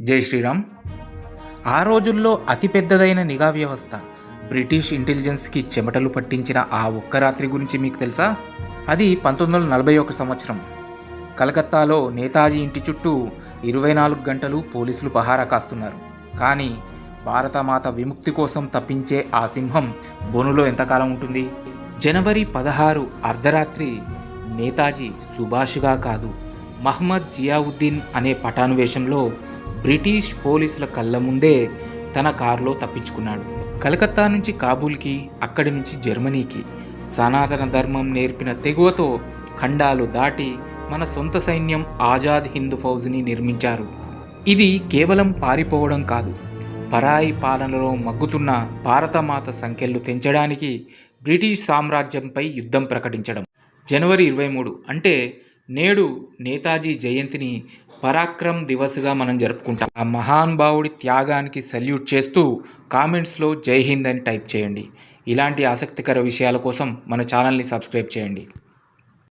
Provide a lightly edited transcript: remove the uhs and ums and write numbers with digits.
జై శ్రీరామ్. ఆ రోజుల్లో అతిపెద్దదైన నిఘా వ్యవస్థ బ్రిటిష్ ఇంటెలిజెన్స్కి చెమటలు పట్టించిన ఆ ఒక్క రాత్రి గురించి మీకు తెలుసా? అది 1941 సంవత్సరం. కలకత్తాలో నేతాజీ ఇంటి చుట్టూ 24 గంటలు పోలీసులు పహారా కాస్తున్నారు. కానీ భారతమాత విముక్తి కోసం తప్పించే ఆ సింహం బొనులో ఎంతకాలం ఉంటుంది? జనవరి 16 అర్ధరాత్రి నేతాజీ సుభాష్గా కాదు, మహ్మద్ జియావుద్దీన్ అనే పఠాను వేషంలో బ్రిటిష్ పోలీసుల కళ్ళ ముందే తన కారులో తప్పించుకున్నాడు. కలకత్తా నుంచి కాబూల్కి, అక్కడి నుంచి జర్మనీకి సనాతన ధర్మం నేర్పిన తెగువతో ఖండాలు దాటి మన సొంత సైన్యం ఆజాద్ హింద్ ఫౌజ్ని నిర్మించారు. ఇది కేవలం పారిపోవడం కాదు, పరాయి పాలనలో మగ్గుతున్న భారతమాత సంఖ్యలు తెంచడానికి బ్రిటిష్ సామ్రాజ్యంపై యుద్ధం ప్రకటించడం. జనవరి 23 అంటే నేడు నేతాజీ జయంతిని పరాక్రమ్ దివస్గా మనం జరుపుకుంటాం. ఆ మహానుభావుడి త్యాగానికి సల్యూట్ చేస్తూ కామెంట్స్లో జై హింద్ అని టైప్ చేయండి. ఇలాంటి ఆసక్తికర విషయాల కోసం మన ఛానల్ని సబ్స్క్రైబ్ చేయండి.